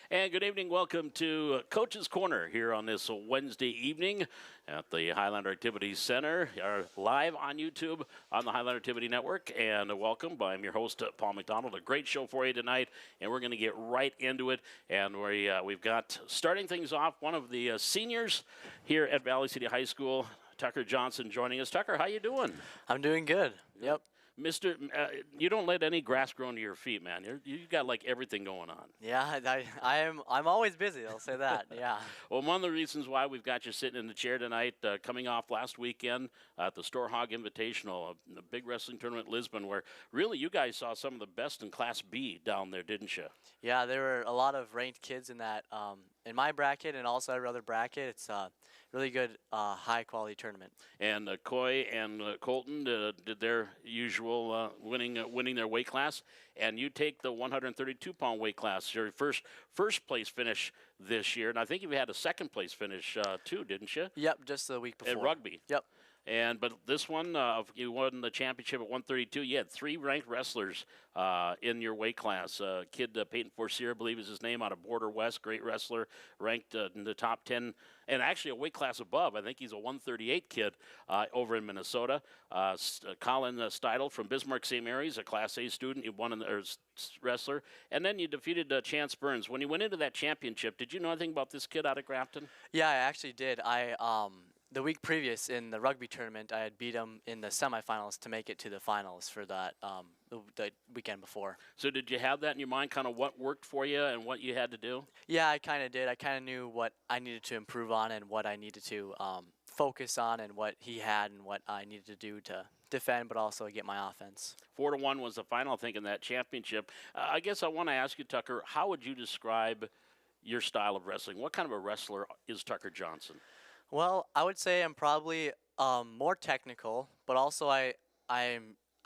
And good evening. Welcome to Coach's Corner here on this Wednesday evening at the Highlander Activities Center. Are live on YouTube on the Highlander Activity Network. And welcome. I'm your host, Paul McDonald. A great show for you tonight, and we're going to get right into it. And we've got, starting things off, one of the seniors here at Valley City High School, Tucker Johnson, joining us. Tucker, how you doing? I'm doing good. Yep. Mister, you don't let any grass grow under your feet, man. You got like everything going on. Yeah, I'm always busy. I'll say that. Yeah. Well, one of the reasons why we've got you sitting in the chair tonight, coming off last weekend at the Store Hog Invitational, a big wrestling tournament in Lisbon, where really you guys saw some of the best in Class B down there, didn't you? Yeah, there were a lot of ranked kids in that, in my bracket and also every other bracket. It's really good, high quality tournament. And Coy and Colton did their usual winning their weight class, and you take the 132-pound weight class, your first place finish this year, and I think you had a second place finish too, didn't you? Yep, just the week before. At rugby. Yep. But this one, you won the championship at 132. You had 3 ranked wrestlers in your weight class. Kid Peyton Forcier, I believe is his name, out of Border West, great wrestler, ranked in the top 10, and actually a weight class above. I think he's a 138 kid over in Minnesota. Colin Steidel from Bismarck St. Mary's, a Class A student, you won wrestler. And then you defeated Chance Burns. When you went into that championship, did you know anything about this kid out of Grafton? Yeah, I actually did. The week previous in the rugby tournament, I had beat him in the semifinals to make it to the finals for that the weekend before. So did you have that in your mind, kind of what worked for you and what you had to do? Yeah, I kind of did. I kind of knew what I needed to improve on and what I needed to focus on and what he had and what I needed to do to defend but also get my offense. 4-1 was the final, I think, in that championship. I guess I want to ask you, Tucker, how would you describe your style of wrestling? What kind of a wrestler is Tucker Johnson? Well, I would say I'm probably more technical, but also I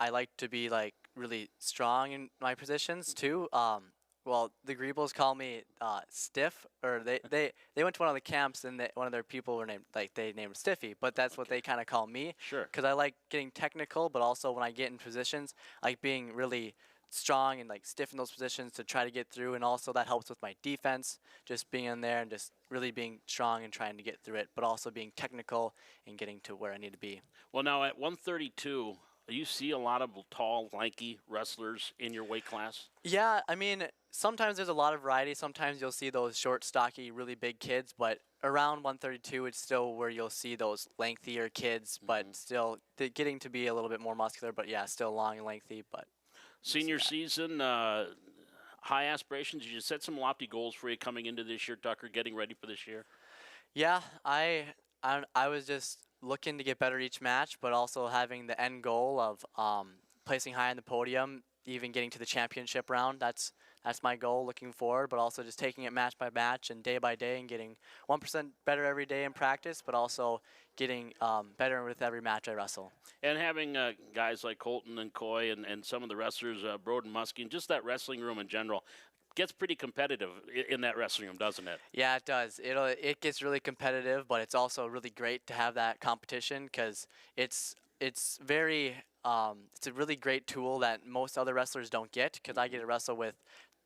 like to be like really strong in my positions too. Well, the Greebles call me stiff, or they went to one of the camps and one of their people were they named Stiffy, but that's what they kind of call me. Sure. Because I like getting technical, but also when I get in positions, I like being really strong and like stiff in those positions to try to get through, and also that helps with my defense, just being in there and just really being strong and trying to get through it, but also being technical and getting to where I need to be. Well, now at 132, you see a lot of tall, lanky wrestlers in your weight class? Yeah, I mean, sometimes there's a lot of variety. Sometimes you'll see those short, stocky, really big kids, but around 132, it's still where you'll see those lengthier kids, but still getting to be a little bit more muscular, but yeah, still long and lengthy, but senior season, high aspirations. Did you set some lofty goals for you coming into this year, Tucker, getting ready for this year? Yeah, I was just looking to get better each match, but also having the end goal of placing high on the podium, even getting to the championship round. That's my goal looking forward, but also just taking it match by match and day by day and getting 1% better every day in practice, but also getting better with every match I wrestle. And having guys like Colton and Coy and some of the wrestlers, Broden Muskie, and just that wrestling room in general, gets pretty competitive in that wrestling room, doesn't it? Yeah, it does. It gets really competitive, but it's also really great to have that competition because it's a really great tool that most other wrestlers don't get, because I get to wrestle with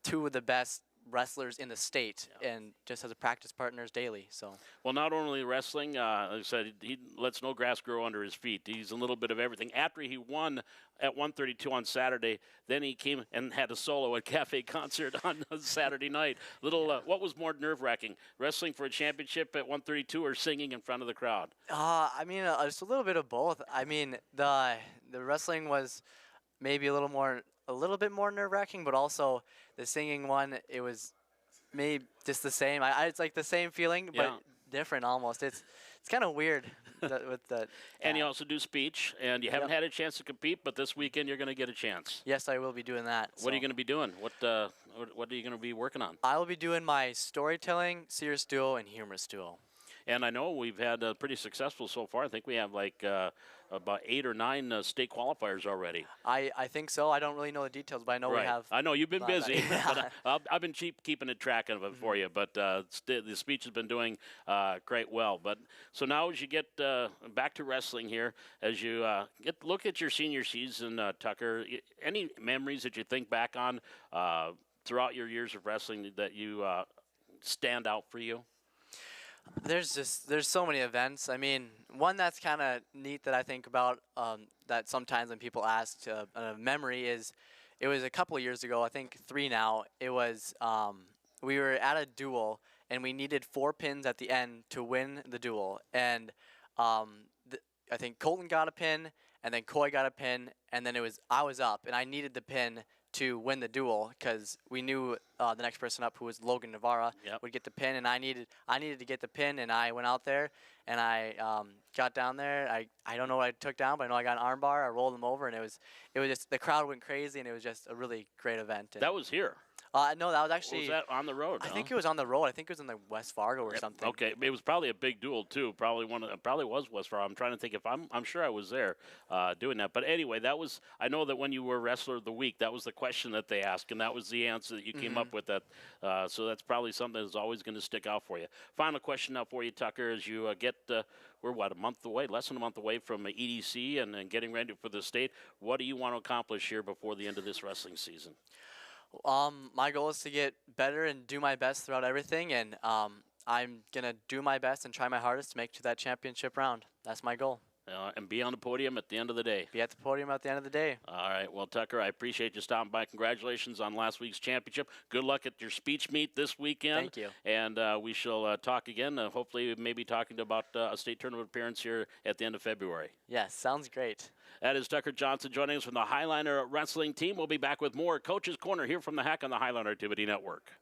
2 of the best wrestlers in the state, and just as a practice partners daily. So well, not only wrestling, like I said, he lets no grass grow under his feet. He's a little bit of everything. After he won at 132 on Saturday, then he came and had a solo at Cafe Concert on Saturday night. What was more nerve-wracking, wrestling for a championship at 132 or singing in front of the crowd? I mean, it's a little bit of both. I mean, the wrestling was maybe a little bit more nerve-wracking, but also the singing one, it was maybe just the same. It's like the same feeling, but different almost. It's kind of weird with the. And you also do speech, and you haven't had a chance to compete, but this weekend you're going to get a chance. Yes, I will be doing that. What are you going to be doing? What are you going to be working on? I will be doing my storytelling, serious duo, and humorous duo. And I know we've had pretty successful so far. I think we have like about 8 or 9 state qualifiers already. I think so. I don't really know the details, but I know we have. I know you've been busy. But I've been keeping a track of it for you. But the speech has been doing quite well. But so now as you get back to wrestling here, as you look at your senior season, Tucker, any memories that you think back on throughout your years of wrestling that you stand out for you? There's so many events. I mean, one that's kind of neat that I think about that sometimes when people ask a memory is, it was a couple of years ago, I think 3 now. It was we were at a duel and we needed 4 pins at the end to win the duel, and I think Colton got a pin, and then Coy got a pin, and then I was up and I needed the pin to win the duel because we knew the next person up, who was Logan Navarra, Yep. would get the pin, and I needed to get the pin, and I went out there and I got down there. I don't know what I took down, but I know I got an arm bar. I rolled them over, and it was just, the crowd went crazy, and it was just a really great event. And, That was here. no, that was Or actually, was that on the road? I huh? think it was on the road. I think it was in the West Fargo or something. Okay, it was probably a big duel too. Probably was West Fargo. I'm trying to think if I'm sure I was there doing that. But anyway, that was, I know that when you were Wrestler of the Week, that was the question that they asked, and that was the answer that you came up with. That so that's probably something that's always going to stick out for you. Final question now for you, Tucker, as you get we're a month away, less than a month away from EDC and getting ready for the state. What do you want to accomplish here before the end of this wrestling season? My goal is to get better and do my best throughout everything, and I'm gonna do my best and try my hardest to make it to that championship round. That's my goal. And be on the podium at the end of the day. Be at the podium at the end of the day. All right. Well, Tucker, I appreciate you stopping by. Congratulations on last week's championship. Good luck at your speech meet this weekend. Thank you. And we shall talk again. Hopefully, maybe talking about a state tournament appearance here at the end of February. Yes, sounds great. That is Tucker Johnson joining us from the Highliner Wrestling team. We'll be back with more Coach's Corner here from the Hack on the Highliner Activity Network.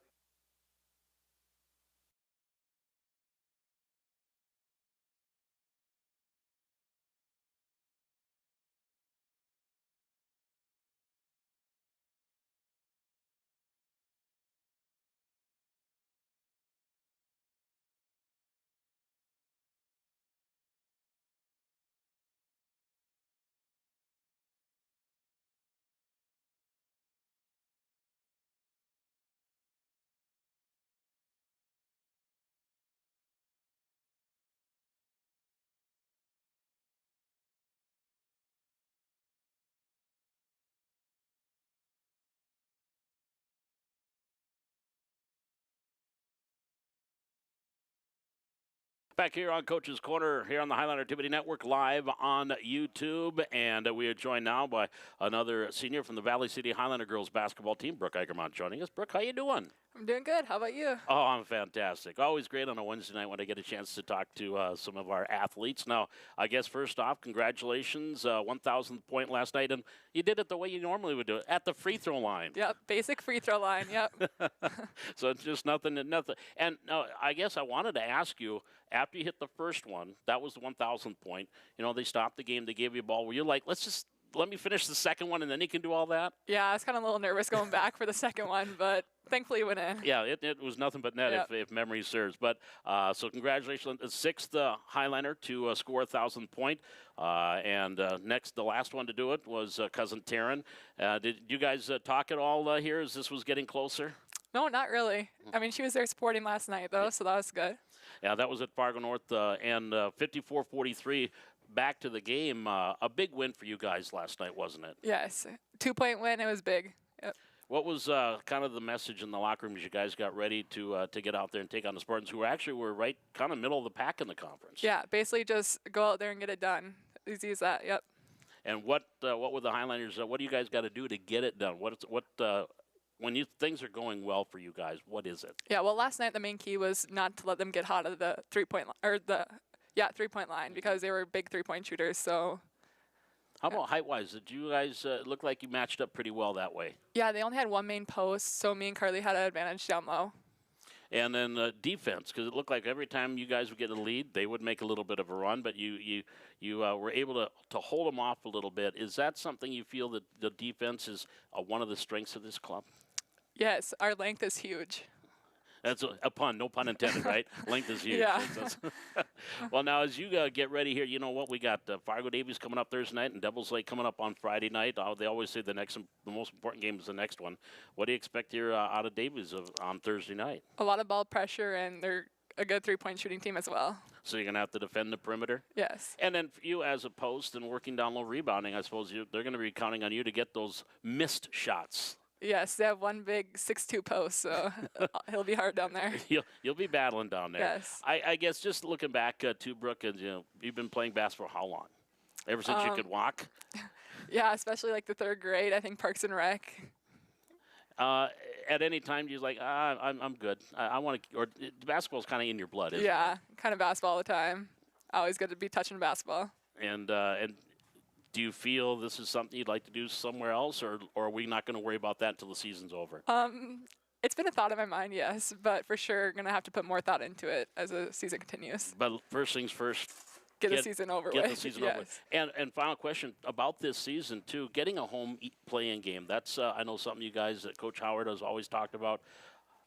Back here on Coach's Corner, here on the Highliner Activity Network, live on YouTube. And we are joined now by another senior from the Valley City Highliner girls basketball team, Brooke Egermont, joining us. Brooke, how you doing? I'm doing good. How about you? Oh, I'm fantastic. Always great on a Wednesday night when I get a chance to talk to some of our athletes. Now, I guess first off, congratulations, 1,000th point last night. And you did it the way you normally would do it, at the free throw line. Yep, basic free throw line. Yep. So it's just nothing. And now, I guess I wanted to ask you, after you hit the first one, that was the 1,000th point. You know, they stopped the game, they gave you a ball. Were you like, let me finish the second one and then you can do all that? Yeah, I was kind of a little nervous going back for the second one, but thankfully it went in. Yeah, it was nothing but net, Yep. if memory serves. But so congratulations, the sixth Highliner to score 1,000 point. And next, the last one to do it was cousin Taryn. Did you guys talk at all here as this was getting closer? No, not really. I mean, she was there supporting last night, though, so that was good. Yeah, that was at Fargo North, and 54-43 back to the game. A big win for you guys last night, wasn't it? Yes. 2-point win. It was big. Yep. What was kind of the message in the locker room as you guys got ready to get out there and take on the Spartans, who were right kind of middle of the pack in the conference? Yeah, basically just go out there and get it done. Easy as that. Yep. And what were the Highliners? What do you guys got to do to get it done? When things are going well for you guys, what is it? Yeah, well, last night the main key was not to let them get hot at the 3-point three-point line because they were big 3-point shooters. So. How about height-wise? Did you guys look like you matched up pretty well that way? Yeah, they only had one main post, so me and Carly had an advantage down low. And then defense, because it looked like every time you guys would get a lead, they would make a little bit of a run, but you were able to hold them off a little bit. Is that something you feel that the defense is one of the strengths of this club? Yes, our length is huge. That's a pun, no pun intended, right? Length is huge. Yeah. Well, now, as you get ready here, you know what? We got Fargo Davies coming up Thursday night and Devils Lake coming up on Friday night. They always say the most important game is the next one. What do you expect here out of Davies on Thursday night? A lot of ball pressure, and they're a good 3-point shooting team as well. So you're going to have to defend the perimeter? Yes. And then for you as a post and working down low rebounding, I suppose they're going to be counting on you to get those missed shots. Yes, they have one big 6'2" post, so he'll be hard down there. You'll be battling down there. Yes. I guess just looking back to Brooke, and you've been playing basketball how long? Ever since you could walk? Yeah, especially like the 3rd grade. I think Parks and Rec. At any time, you're like, I'm good. I want to, or basketball's kind of in your blood, isn't it? Yeah, kind of basketball all the time. Always good to be touching basketball. And do you feel this is something you'd like to do somewhere else, or are we not going to worry about that until the season's over? It's been a thought in my mind, yes, but for sure gonna have to put more thought into it as the season continues. But first things first. Get the season over with. Get the season over with. Yes. And final question about this season too. Getting a home playing game. That's I know something you guys that Coach Howard has always talked about.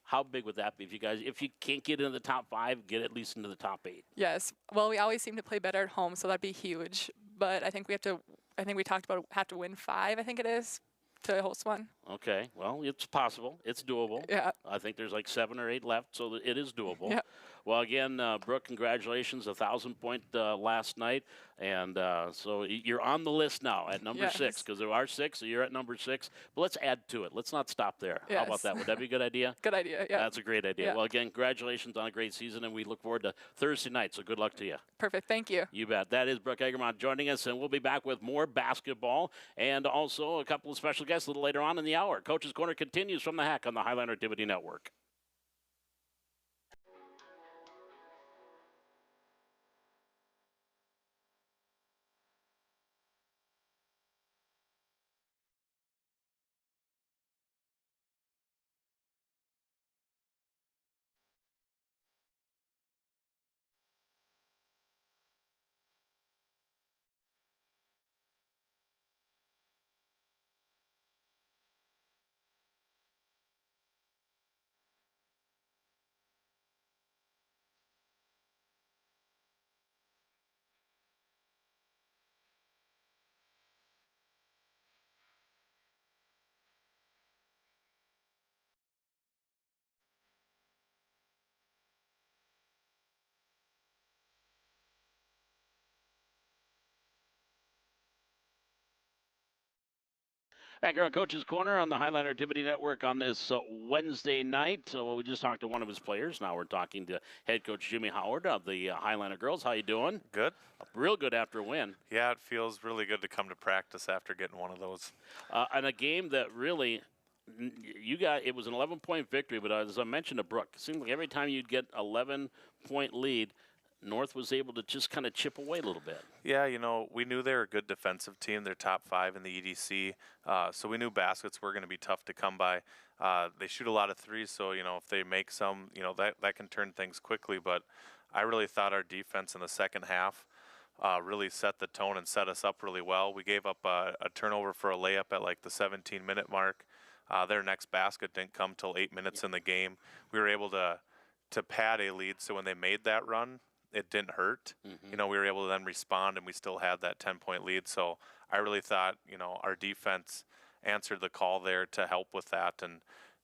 How big would that be if you can't get into the top 5, get at least into the top 8? Yes. Well, we always seem to play better at home, so that'd be huge. But I think we talked about have to win 5. I think it is to host one. Okay. Well, it's possible. It's doable. Yeah. I think there's like 7 or 8 left, so it is doable. Yeah. Well, again, Brooke, congratulations, 1,000-point last night, and so you're on the list now at number 6 because there are 6, so you're at number 6. But let's add to it. Let's not stop there. Yes. How about that? Would that be a good idea? Good idea. Yeah. That's a great idea. Yeah. Well, again, congratulations on a great season, and we look forward to Thursday night. So good luck to you. Perfect. Thank you. You bet. That is Brooke Egermont joining us, and we'll be back with more basketball and also a couple of special guests a little later on in the hour. Coach's Corner continues from the Hack on the Highliner Activity Network. Back here on Coach's Corner on the Highliner Activity Network on this Wednesday night. So we just talked to one of his players. Now we're talking to head coach Jimmy Howard of the Highliner girls. How you doing? Good. Real good after a win. Yeah, it feels really good to come to practice after getting one of those. And a game that really, it was an 11-point victory, but as I mentioned to Brooke, it seemed like every time you'd get 11-point lead, North was able to just kind of chip away a little bit. Yeah, we knew they were a good defensive team. They're top 5 in the EDC, so we knew baskets were going to be tough to come by. They shoot a lot of threes, so, if they make some, that can turn things quickly. But I really thought our defense in the second half really set the tone and set us up really well. We gave up a turnover for a layup at like the 17-minute mark. Their next basket didn't come till 8 minutes in the game. We were able to pad a lead, so when they made that run, it didn't hurt. We were able to then respond, and we still had that 10-point lead. So I really thought, our defense answered the call there to help with that, and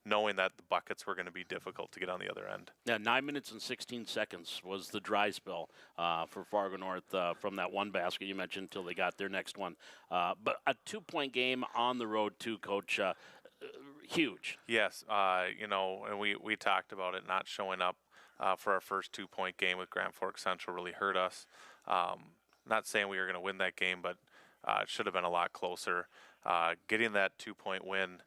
knowing that the buckets were going to be difficult to get on the other end. Yeah, 9 minutes and 16 seconds was the dry spell for Fargo North from that one basket you mentioned until they got their next one. But a 2-point game on the road too, Coach. Huge. Yes, and we talked about it not showing up for our first 2-point game with Grand Forks Central really hurt us. Not saying we were going to win that game, but it should have been a lot closer. Getting that 2-point win,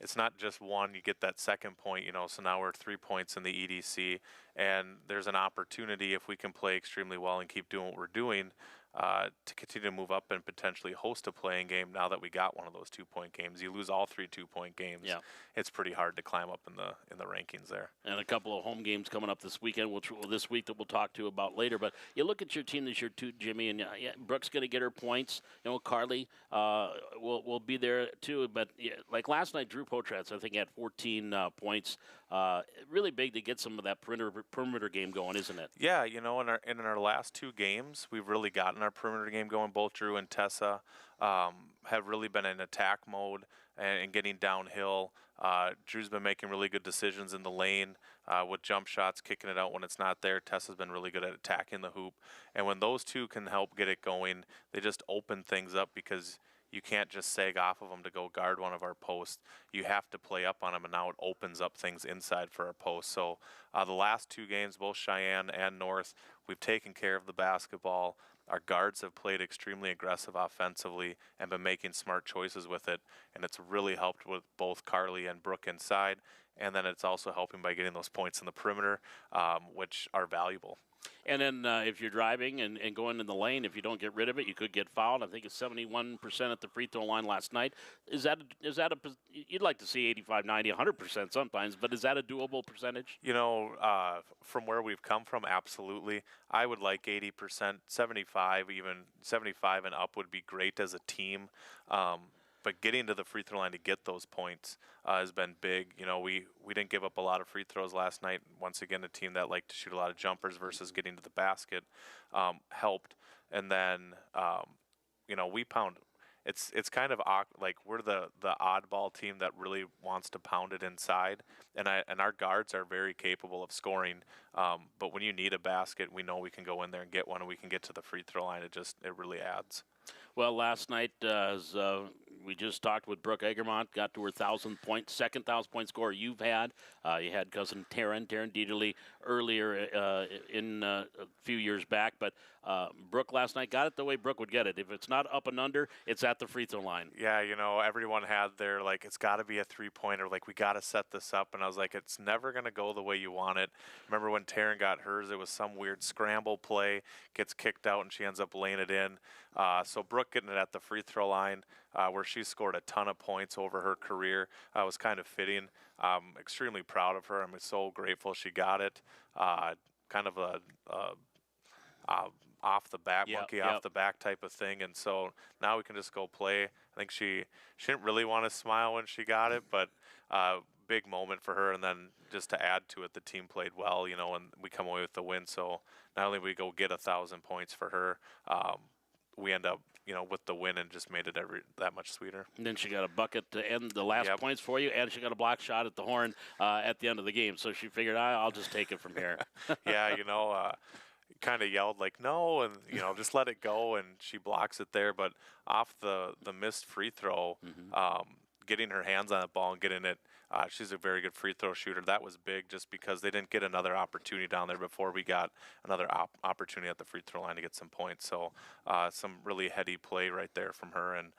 it's not just one. You get that second point, so now we're 3 points in the EDC, and there's an opportunity if we can play extremely well and keep doing what we're doing to continue to move up and potentially host a playing game. Now that we got one of those 2-point games, you lose all 3 2-point games. Yeah. It's pretty hard to climb up in the rankings there. And a couple of home games coming up this weekend, this week that we'll talk to about later. But you look at your team this year too, Jimmy, and Brooke's going to get her points. Carly will be there too. But like last night, Drew Potratz, I think, had 14 points. Really big to get some of that perimeter game going, isn't it? Yeah, in our last 2 games, we've really gotten our perimeter game going. Both Drew and Tessa have really been in attack mode and getting downhill. Drew's been making really good decisions in the lane with jump shots, kicking it out when it's not there. Tessa's been really good at attacking the hoop. And when those two can help get it going, they just open things up because you can't just sag off of them to go guard one of our posts. You have to play up on them, and now it opens up things inside for our posts. So the last 2 games, both Cheyenne and North, we've taken care of the basketball. Our guards have played extremely aggressive offensively and been making smart choices with it, and it's really helped with both Carly and Brooke inside, and then it's also helping by getting those points in the perimeter, which are valuable. And then if you're driving and going in the lane, if you don't get rid of it, you could get fouled. I think it's 71% at the free throw line last night. Is that a you'd like to see 85, 90, 100% sometimes, but is that a doable percentage? You know, from where we've come from, absolutely. I would like 80%, 75, even 75 and up would be great as a team. But getting to the free throw line to get those points has been big. You know, we didn't give up a lot of free throws last night. Once again, a team that liked to shoot a lot of jumpers versus getting to the basket helped. And then, you know, we pound. It's kind of like we're the oddball team that really wants to pound it inside, and our guards are very capable of scoring. But when you need a basket, we know we can go in there and get one, and we can get to the free throw line. It really adds. Well, last night, as we just talked with Brooke Egermont, got to her 1,000-point, second 1,000-point score you've had. You had cousin Taryn Dieterle earlier in a few years back. But Brooke last night got it the way Brooke would get it. If it's not up and under, it's at the free throw line. Yeah, you know, everyone had their, like, it's got to be a three-pointer. Like, we got to set this up. And I was like, it's never going to go the way you want it. Remember when Taryn got hers, it was some weird scramble play, gets kicked out, and she ends up laying it in. So Brooke getting it at the free throw line, where she scored a ton of points over her career, was kind of fitting. Extremely proud of her. I'm so grateful she got it. Kind of a off the back monkey, off the back type of thing. And so now we can just go play. I think she didn't really want to smile when she got it, but big moment for her. And then just to add to it, the team played well, you know, and we come away with the win. So not only we go get 1,000 points for her, we end up, you know, with the win and just made it that much sweeter. And then she got a bucket to end the last points for you, and she got a block shot at the horn at the end of the game. So she figured, I'll just take it from here. Yeah, you know, kind of yelled like, no, and, you know, just let it go, and she blocks it there. But off the missed free throw, getting her hands on the ball and getting it, she's a very good free throw shooter. That was big just because they didn't get another opportunity down there before we got another opportunity at the free throw line to get some points. So some really heady play right there from her, and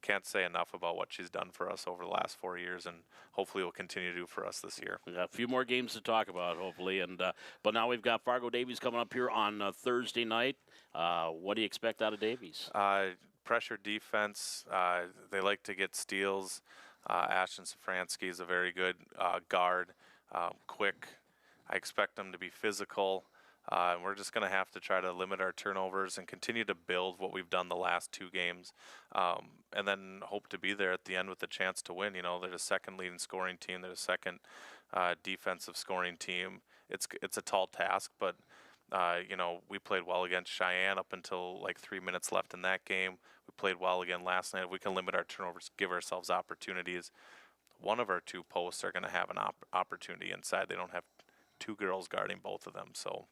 can't say enough about what she's done for us over the last 4 years, and hopefully will continue to do for us this year. We got a few more games to talk about, hopefully, and but now we've got Fargo Davies coming up here on Thursday night. What do you expect out of Davies? Pressure defense. They like to get steals. Ashton Safransky is a very good guard, quick. I expect them to be physical. And we're just going to have to try to limit our turnovers and continue to build what we've done the last 2 games, and then hope to be there at the end with a chance to win. You know, they're the second leading scoring team. They're the second defensive scoring team. It's a tall task, but you know, we played well against Cheyenne up until like 3 minutes left in that game. We played well again last night. If we can limit our turnovers, give ourselves opportunities. One of our 2 posts are going to have an opportunity inside. They don't have 2 girls guarding both of them, so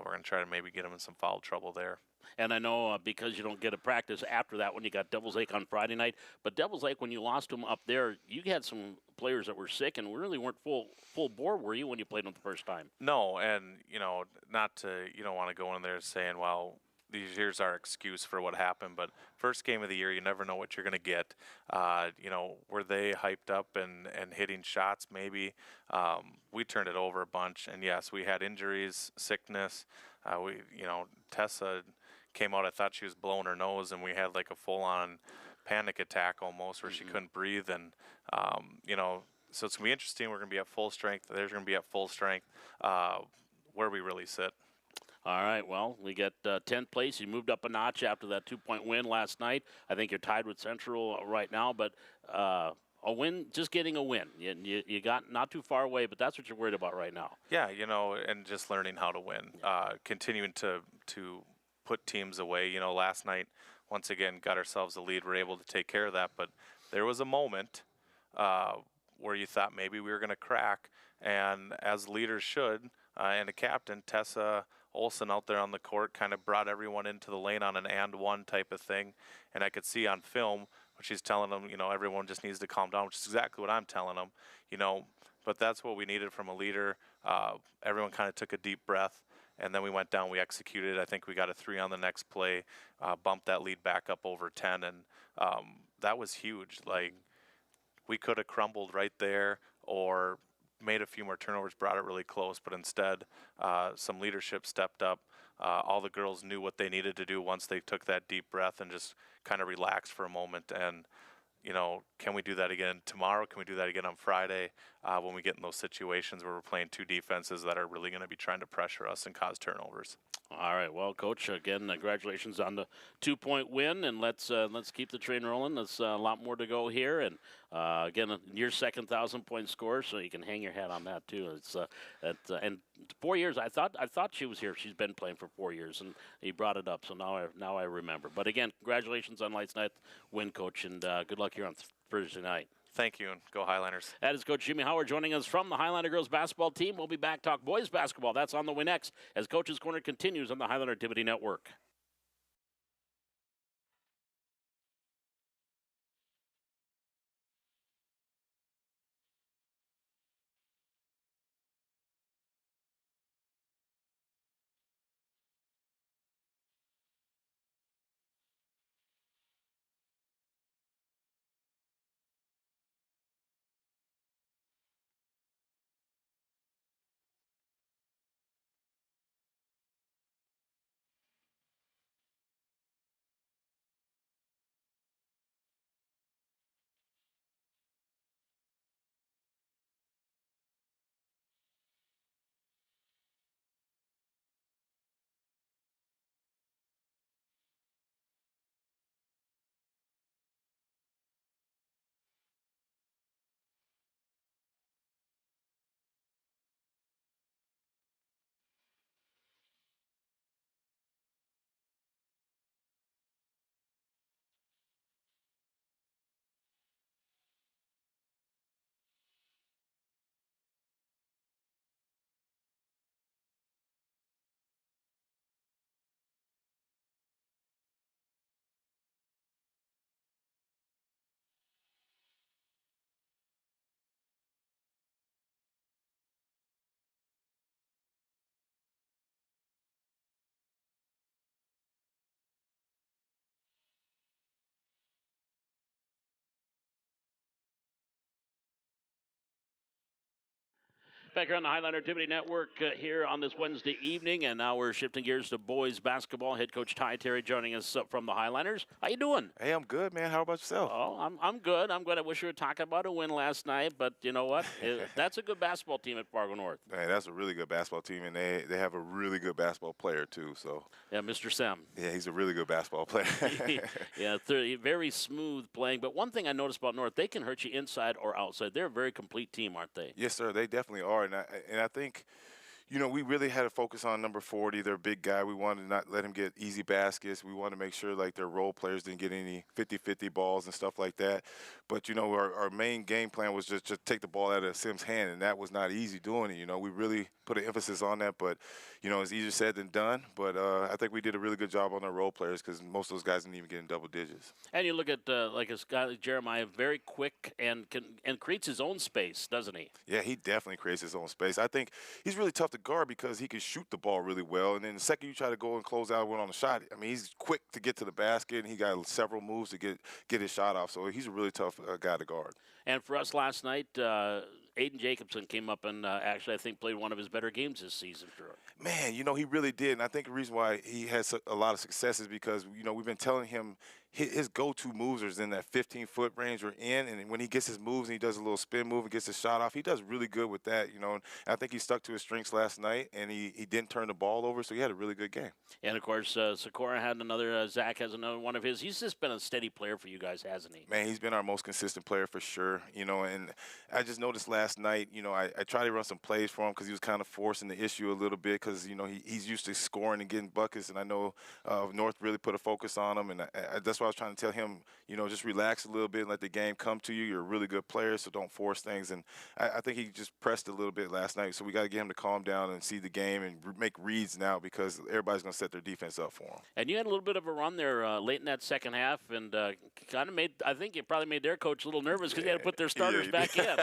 we're going to try to maybe get them in some foul trouble there. And I know because you don't get a practice after that when you got Devils Lake on Friday night, but Devils Lake, when you lost them up there, you had some players that were sick and really weren't full bore, were you, when you played them the first time? No, and, you know, you don't want to go in there saying, well, here's our excuse for what happened, but first game of the year, you never know what you're going to get. You know, were they hyped up and hitting shots? Maybe. We turned it over a bunch, and yes, we had injuries, sickness. You know, Tessa came out, I thought she was blowing her nose, and we had like a full-on panic attack almost where she couldn't breathe. And, you know, so it's going to be interesting. We're going to be at full strength. They're going to be at full strength where we really sit. All right, well, we get 10th place. You moved up a notch after that 2-point win last night. I think you're tied with Central right now, but a win, just getting a win. You got not too far away, but that's what you're worried about right now. Yeah, you know, and just learning how to win, continuing to put teams away. You know, last night, once again, got ourselves a lead. We're able to take care of that, but there was a moment where you thought maybe we were going to crack, and as leaders should, and a captain, Tessa Olsen out there on the court kind of brought everyone into the lane on an and one type of thing. And I could see on film what she's telling them, everyone just needs to calm down, which is exactly what I'm telling them, but that's what we needed from a leader. Everyone kind of took a deep breath, and then we went down, we executed. I think we got a 3 on the next play, bumped that lead back up over 10, and that was huge. Like, we could have crumbled right there or made a few more turnovers, brought it really close, but instead some leadership stepped up. All the girls knew what they needed to do once they took that deep breath and just kind of relaxed for a moment. And can we do that again tomorrow? Can we do that again on Friday when we get in those situations where we're playing 2 defenses that are really going to be trying to pressure us and cause turnovers? All right, well, Coach, again, congratulations on the 2-point win, and let's keep the train rolling. There's a lot more to go here, and again, your second 1,000-point score, so you can hang your hat on that too. It's and 4 years. I thought she was here. She's been playing for 4 years, and he brought it up, so now I remember. But again, congratulations on last night's win, Coach, and good luck here on Thursday night. Thank you, and go Highlanders. That is Coach Jimmy Howard joining us from the Highlander girls basketball team. We'll be back talk boys basketball. That's on the way next as Coach's Corner continues on the Highlander Activity Network. Back here on the Highlander Activity Network here on this Wednesday evening, and now we're shifting gears to boys basketball. Head coach Ty Terry joining us from the Highlanders. How you doing? Hey, I'm good, man. How about yourself? Oh, I'm good. I'm good. I wish we were talking about a win last night, but you know what? That's a good basketball team at Fargo North. Hey, that's a really good basketball team, and they have a really good basketball player too. So yeah, Mr. Sam. Yeah, he's a really good basketball player. Yeah, very smooth playing. But one thing I noticed about North, they can hurt you inside or outside. They're a very complete team, aren't they? Yes, sir. They definitely are, and I think, we really had to focus on number 40, their big guy. We wanted to not let him get easy baskets. We wanted to make sure, like, their role players didn't get any 50-50 balls and stuff like that. But, our main game plan was just take the ball out of Sim's hand, and that was not easy doing it. We really put an emphasis on that, but, it's easier said than done. But I think we did a really good job on our role players because most of those guys didn't even get in double digits. And you look at, like a guy like Jeremiah, very quick and creates his own space, doesn't he? Yeah, he definitely creates his own space. I think he's really tough to guard because he can shoot the ball really well. And then the second you try to go and close out one on the shot, he's quick to get to the basket, and he got several moves to get his shot off. So he's a really tough guy to guard. And for us last night, Aiden Jacobson came up and actually, I think, played one of his better games this season. Man, he really did. And I think the reason why he has a lot of success is because, we've been telling him his go-to moves are in that 15-foot range or in. And when he gets his moves and he does a little spin move and gets his shot off, he does really good with that, And I think he stuck to his strengths last night, and he didn't turn the ball over, so he had a really good game. And, of course, Sikora had another, Zach has another one of his. He's just been a steady player for you guys, hasn't he? Man, he's been our most consistent player for sure, and I just noticed last night, I tried to run some plays for him because he was kind of forcing the issue a little bit because, he's used to scoring and getting buckets, and I know North really put a focus on him, and that's why why I was trying to tell him, just relax a little bit and let the game come to you. You're a really good player, so don't force things. And I think he just pressed a little bit last night, so we got to get him to calm down and see the game and make reads now because everybody's going to set their defense up for him. And you had a little bit of a run there late in that second half, and kind of made, I think it probably made their coach a little nervous because they had to put their starters back in.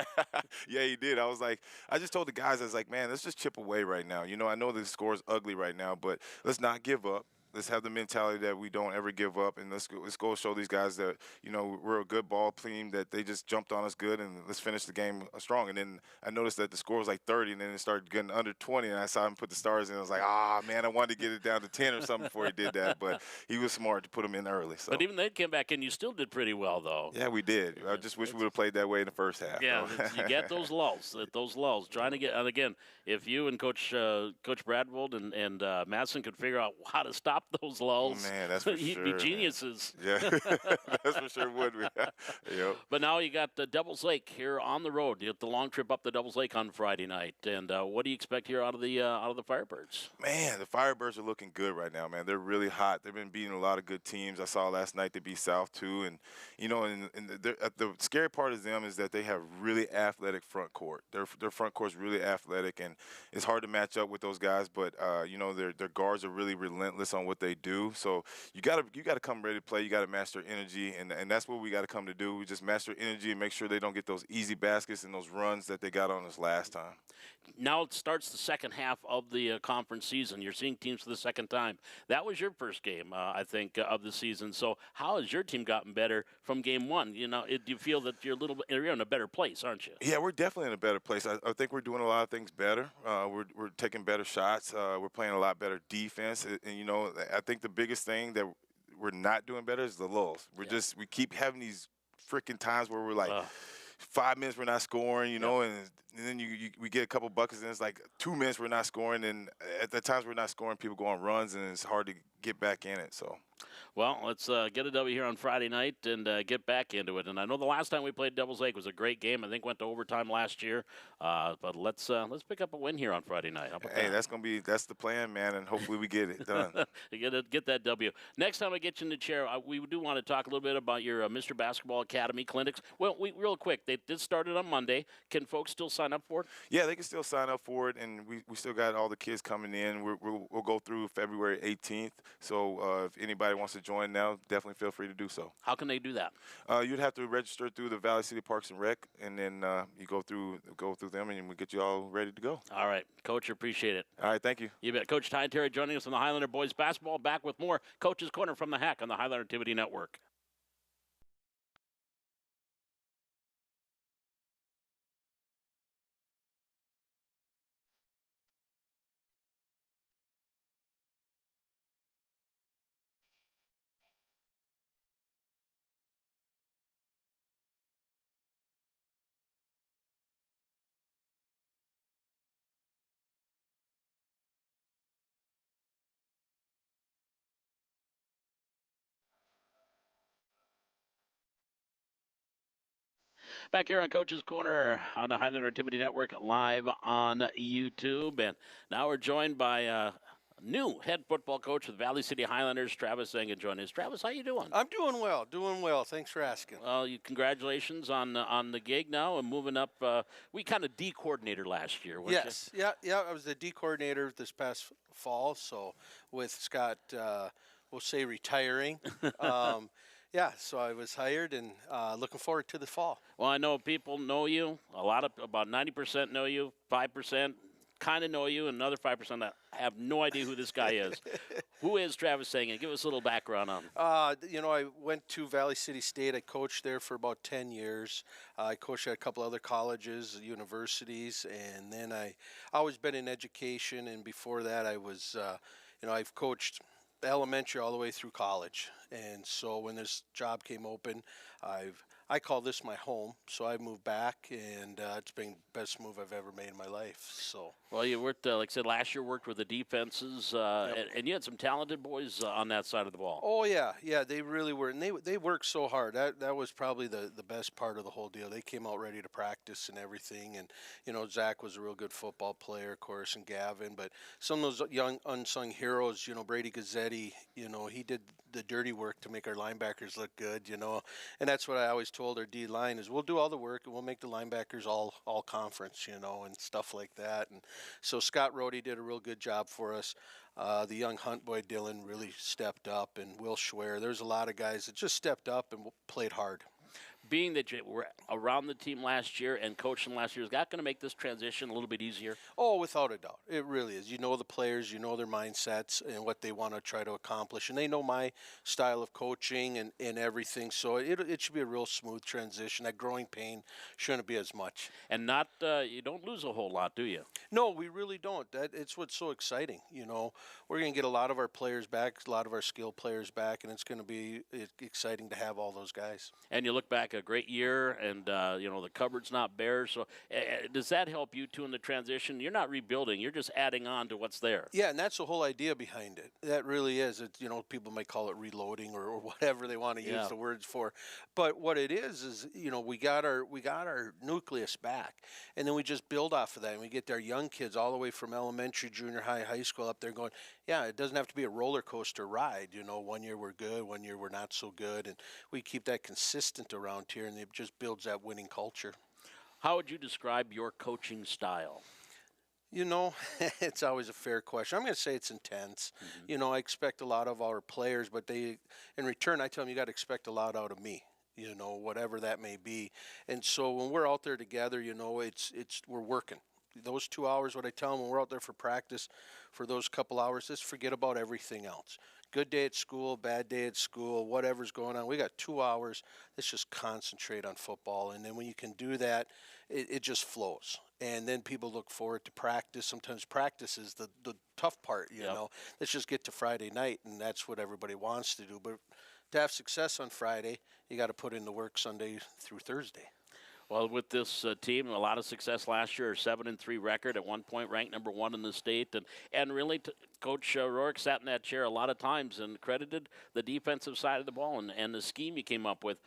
Yeah, he did. I just told the guys, I was like, man, let's just chip away right now. I know the score is ugly right now, but let's not give up. Let's have the mentality that we don't ever give up, and let's go show these guys that we're a good ball team, that they just jumped on us good, and let's finish the game strong. And then I noticed that the score was like 30, and then it started getting under 20, and I saw him put the stars in. I was like, man, I wanted to get it down to 10 or something before he did that, but he was smart to put them in early. So. But even they came back in, you still did pretty well, though. Yeah, we did. I just wish we would have played that way in the first half. Yeah, you get those lulls, trying to get. And again, if you and Coach Bradwold and Madsen could figure out how to stop those lulls. Man, that's for You'd sure. be geniuses. Yeah, that's for sure would be. Yep. But now you got Devils Lake here on the road. You get the long trip up to Devils Lake on Friday night. And what do you expect here out of the Firebirds? Man, the Firebirds are looking good right now, man. They're really hot. They've been beating a lot of good teams. I saw last night they beat South too. And the scary part of them is that they have really athletic front court. Their front court is really athletic, and it's hard to match up with those guys. But their guards are really relentless on what they do. So you gotta come ready to play. You gotta match their energy, and that's what we gotta come to do. We just match their energy and make sure they don't get those easy baskets and those runs that they got on us last time. Now it starts the second half of the conference season. You're seeing teams for the second time. That was your first game, I think, of the season. So how has your team gotten better from game one? Do you feel that you're in a better place, aren't you? Yeah, we're definitely in a better place. I think we're doing a lot of things better. We're taking better shots. We're playing a lot better defense. And I think the biggest thing that we're not doing better is the lulls. We keep having these freaking times where we're like 5 minutes we're not scoring, and then we get a couple buckets and it's like 2 minutes we're not scoring, and at the times we're not scoring, people go on runs and it's hard to get back in it. So. Well, let's get a W here on Friday night and get back into it. And I know the last time we played Devils Lake was a great game. I think went to overtime last year. But let's pick up a win here on Friday night. How about hey, that? that's the plan, man, and hopefully we get it done. Get that W. Next time I get you in the chair, we do want to talk a little bit about your Mr. Basketball Academy clinics. Well, real quick, they did start it on Monday. Can folks still sign up for it? Yeah, they can still sign up for it, and we still got all the kids coming in. We'll go through February 18th. So if anybody wants to join now, definitely feel free to do so. How can they do that? You'd have to register through the Valley City Parks and Rec, and then you go through them, and we get you all ready to go. All right, Coach, appreciate it. All right, thank you. You bet. Coach Ty Terry joining us on the Highlander Boys Basketball. Back with more Coach's Corner from the Hack on the Highlander Activity Network. Back here on Coach's Corner on the Highlander Activity Network, live on YouTube. And now we're joined by new head football coach with Valley City Highlanders, Travis Zenga, joining us. Travis, how you doing? I'm doing well. Thanks for asking. Well, congratulations on the gig now and moving up. We kind of D coordinator last year. Yes, yeah. I was the D coordinator this past fall. So with Scott, we'll say retiring. Yeah, so I was hired and looking forward to the fall. Well, I know people know you. About 90% know you. 5% kind of know you, and another 5% that have no idea who this guy is. Who is Travis Zenga? Give us a little background on him. I went to Valley City State. I coached there for about 10 years. I coached at a couple other colleges, universities, and then I always been in education. And before that, I was, I've coached elementary all the way through college. And so when this job came open, I call this my home. So I moved back, and it's been the best move I've ever made in my life. So. Well, you worked, like I said, last year worked with the defenses, and you had some talented boys on that side of the ball. Oh yeah, they really were, and they worked so hard. That was probably the best part of the whole deal. They came out ready to practice and everything, and Zach was a real good football player, of course, and Gavin. But some of those young unsung heroes, Brady Gazzetti, he did the dirty work to make our linebackers look good, and that's what I always told our D line is we'll do all the work and we'll make the linebackers all conference, and stuff like that. And so Scott Rohde did a real good job for us. The young Hunt boy Dylan really stepped up, and Will Schwer. There's a lot of guys that just stepped up and played hard. Being that you were around the team last year and coaching last year, is that going to make this transition a little bit easier? Oh, without a doubt. It really is. You know the players, you know their mindsets and what they want to try to accomplish. And they know my style of coaching and everything. So it should be a real smooth transition. That growing pain shouldn't be as much. And not you don't lose a whole lot, do you? No, we really don't. It's what's so exciting. We're going to get a lot of our players back, a lot of our skilled players back, and it's going to be exciting to have all those guys. And you look back, a great year, and the cupboard's not bare. So does that help you too in the transition? You're not rebuilding; you're just adding on to what's there. Yeah, and that's the whole idea behind it. That really is. People might call it reloading or whatever they want to use the words for, but what it is we got our nucleus back, and then we just build off of that, and we get our young kids all the way from elementary, junior high, high school up there going. Yeah, it doesn't have to be a roller coaster ride. 1 year we're good, 1 year we're not so good, and we keep that consistent around here, and it just builds that winning culture. How would you describe your coaching style? It's always a fair question. I'm going to say it's intense. I expect a lot of our players, but in return, I tell them you got to expect a lot out of me. Whatever that may be. And so when we're out there together, we're working. Those 2 hours, what I tell them when we're out there for practice, for those couple hours, just forget about everything else. Good day at school, bad day at school, whatever's going on. We got 2 hours. Let's just concentrate on football. And then when you can do that, it just flows. And then people look forward to practice. Sometimes practice is the tough part, you know. Let's just get to Friday night, and that's what everybody wants to do. But to have success on Friday, you got to put in the work Sunday through Thursday. Well, with this team, a lot of success last year, a 7-3 record, at one point ranked number 1 in the state, and really Coach Rourke sat in that chair a lot of times and credited the defensive side of the ball and the scheme you came up with.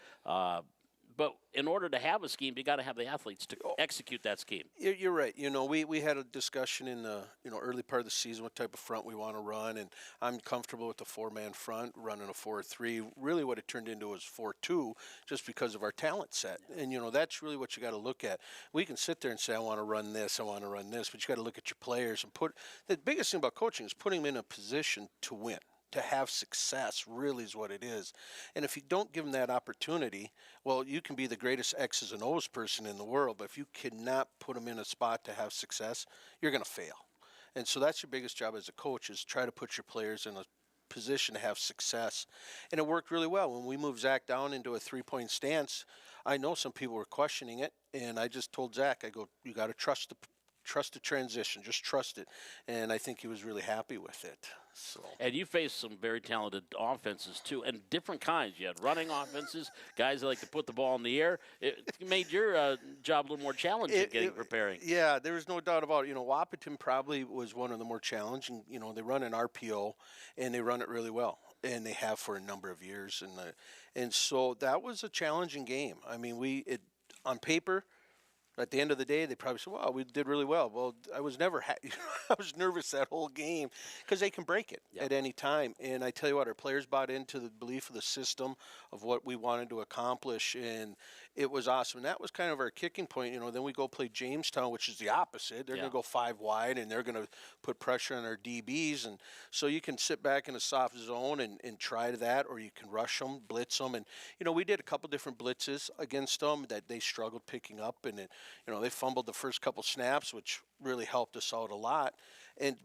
But in order to have a scheme, you got to have the athletes to execute that scheme. You're right. We had a discussion in the early part of the season what type of front we want to run, and I'm comfortable with the 4-man front running a 4-3. Really, what it turned into was 4-2, just because of our talent set. And that's really what you got to look at. We can sit there and say, I want to run this, but you got to look at your players and the biggest thing about coaching is putting them in a position to win. To have success really is what it is. And if you don't give them that opportunity, well, you can be the greatest X's and O's person in the world, but if you cannot put them in a spot to have success, you're going to fail. And so that's your biggest job as a coach, is try to put your players in a position to have success. And it worked really well. When we moved Zach down into a 3-point stance, I know some people were questioning it, and I just told Zach, I go, you got to trust the transition, just trust it. And I think he was really happy with it. So. And you faced some very talented offenses too, and different kinds. You had running offenses, guys that like to put the ball in the air. It made your job a little more challenging preparing. Yeah, there was no doubt about it. Wahpeton probably was one of the more challenging. They run an RPO, and they run it really well, and they have for a number of years. And so that was a challenging game. I mean, on paper, at the end of the day, they probably said, "Wow, we did really well." Well, I was never I was nervous that whole game because they can break it at any time. And I tell you what, our players bought into the belief of the system of what we wanted to accomplish, and it was awesome. And that was kind of our kicking point. Then we go play Jamestown, which is the opposite. They're going to go 5 wide, and they're going to put pressure on our DBs. And so you can sit back in a soft zone and try that, or you can rush them, blitz them. And, we did a couple different blitzes against them that they struggled picking up, and they fumbled the first couple snaps, which really helped us out a lot.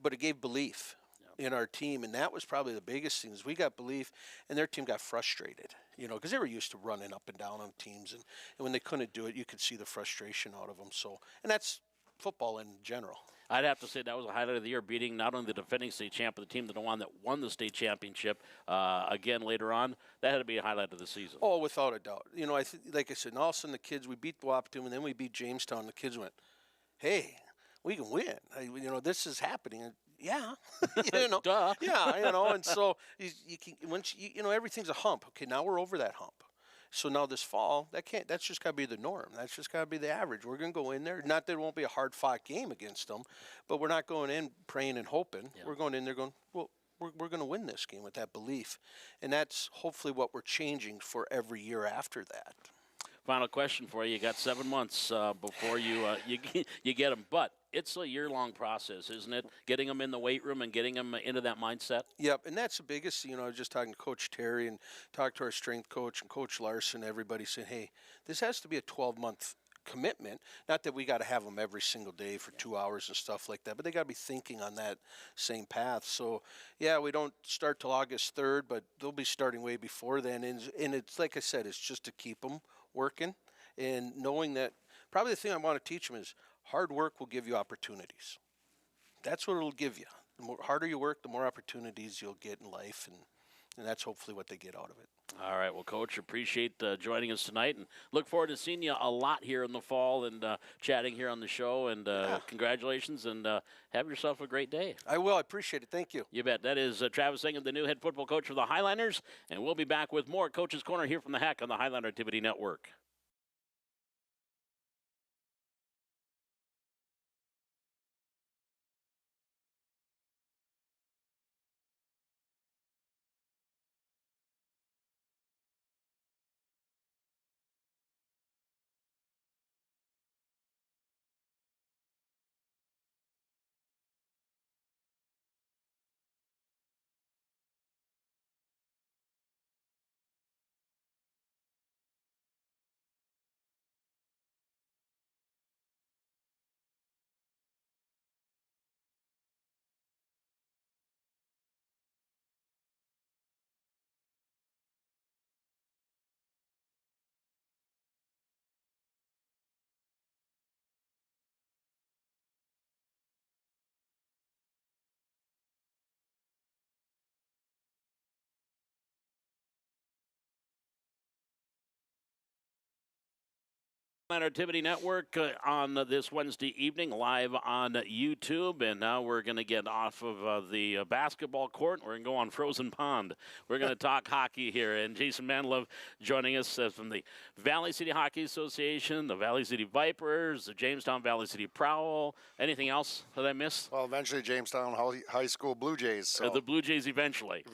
But it gave belief in our team, and that was probably the biggest thing. Is we got belief, and their team got frustrated, because they were used to running up and down on teams, and when they couldn't do it, you could see the frustration out of them. So, and that's football in general. I'd have to say that was a highlight of the year, beating not only the defending state champ, but the team that won the state championship again later on. That had to be a highlight of the season. Oh, without a doubt. You know, like I said, and all of a sudden the kids, we beat Wapatum, and then we beat Jamestown. The kids went, "Hey, we can win. You know, this is happening." And yeah, you know, Duh. yeah, you know, and so you can once you know everything's a hump. Okay, now we're over that hump. So now this fall, that's just got to be the norm. That's just got to be the average. We're going to go in there. Not that it won't be a hard-fought game against them, but we're not going in praying and hoping. Yeah. We're going in there going, well, we're going to win this game with that belief. And that's hopefully what we're changing for every year after that. Final question for you. You got 7 months before you get them, but it's a year-long process, isn't it? Getting them in the weight room and getting them into that mindset. Yep, and that's the biggest. You know, I was just talking to Coach Terry and talked to our strength coach and Coach Larson. Everybody said, "Hey, this has to be a 12-month commitment. Not that we got to have them every single day for 2 hours and stuff like that, but they got to be thinking on that same path." So, we don't start till August 3rd, but they'll be starting way before then. And it's like I said, it's just to keep them working and knowing that probably the thing I want to teach them is hard work will give you opportunities. That's what it'll give you. The more harder you work, the more opportunities you'll get in life, and that's hopefully what they get out of it. All right. Well, Coach, appreciate joining us tonight, and look forward to seeing you a lot here in the fall and chatting here on the show. And congratulations, and have yourself a great day. I will. I appreciate it. Thank you. You bet. That is Travis Ingham, the new head football coach for the Highlanders, and we'll be back with more Coach's Corner here from the Hack on the Highlander Activity Network. Activity Network on this Wednesday evening, live on YouTube. And now we're going to get off of the basketball court. We're going to go on Frozen Pond. We're going to talk hockey here. And Jason Manlove joining us from the Valley City Hockey Association, the Valley City Vipers, the Jamestown Valley City Prowl. Anything else that I missed? Well, eventually Jamestown High School Blue Jays. So The Blue Jays eventually.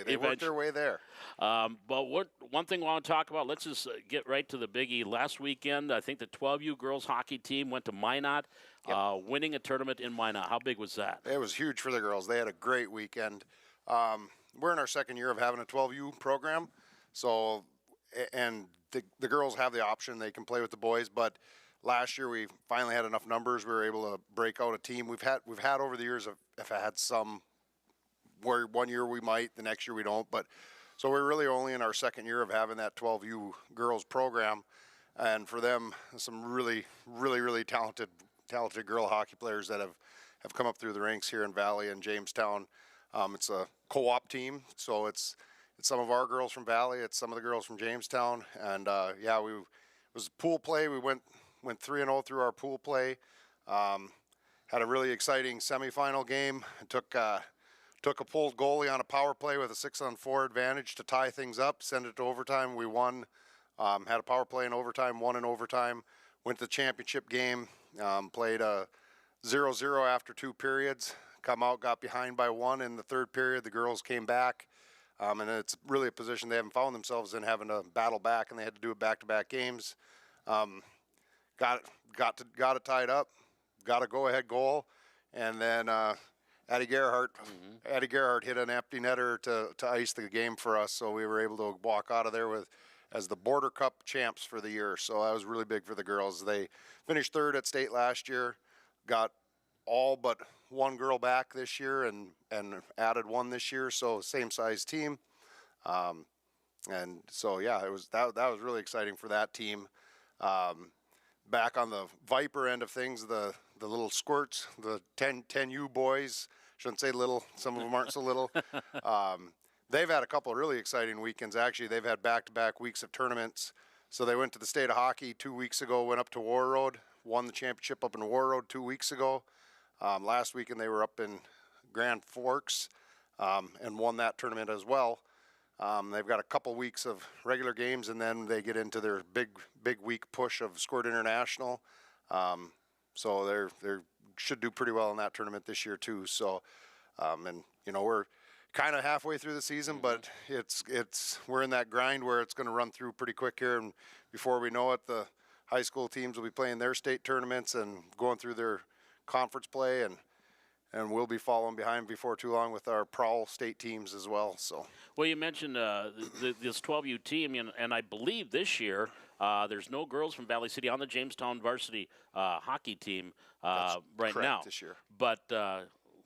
They worked their way there. But one thing we want to talk about, let's just get right to the biggie. Last weekend, I think the 12U girls hockey team went to Minot, winning a tournament in Minot. How big was that? It was huge for the girls. They had a great weekend. We're in our second year of having a 12U program, so and the girls have the option. They can play with the boys, but last year we finally had enough numbers. We were able to break out a team. We've had over the years, if I had some, where one year we might, the next year we don't, but so we're really only in our second year of having that 12U girls program. And for them, some really talented girl hockey players that have come up through the ranks here in Valley and Jamestown. It's a co-op team, so it's some of our girls from Valley, it's some of the girls from Jamestown, and it was pool play. We went 3-0 through our pool play. Had a really exciting semifinal game. Took a pulled goalie on a power play with a 6-on-4 advantage to tie things up, send it to overtime. We won. Had a power play in overtime, won in overtime, went to the championship game, played a 0-0 after 2 periods, come out, got behind by 1 in the 3rd period. The girls came back, and it's really a position they haven't found themselves in, having to battle back, and they had to do it back-to-back games. Got it tied up, got a go-ahead goal, and then Addie Gerhardt hit an empty netter to ice the game for us, so we were able to walk out of there as the Border Cup champs for the year. So that was really big for the girls. They finished 3rd at state last year, got all but 1 girl back this year and added 1 this year, so same size team. And so it was that was really exciting for that team. Back on the Viper end of things, the the little squirts, the 10U boys. Shouldn't say little. Some of them aren't so little. They've had a couple of really exciting weekends. Actually, they've had back-to-back weeks of tournaments. So they went to the State of Hockey 2 weeks ago, went up to War Road, won the championship up in War Road 2 weeks ago. Last weekend they were up in Grand Forks and won that tournament as well. They've got a couple weeks of regular games, and then they get into their big week push of Squirt International. So they should do pretty well in that tournament this year too. So, and you know, we're kind of halfway through the season, but we're in that grind where it's going to run through pretty quick here, and before we know it, the high school teams will be playing their state tournaments and going through their conference play, and we'll be following behind before too long with our Prowl state teams as well. So, Well, you mentioned this 12U team, and I believe this year there's no girls from Valley City on the Jamestown varsity hockey team right correct now. this year. But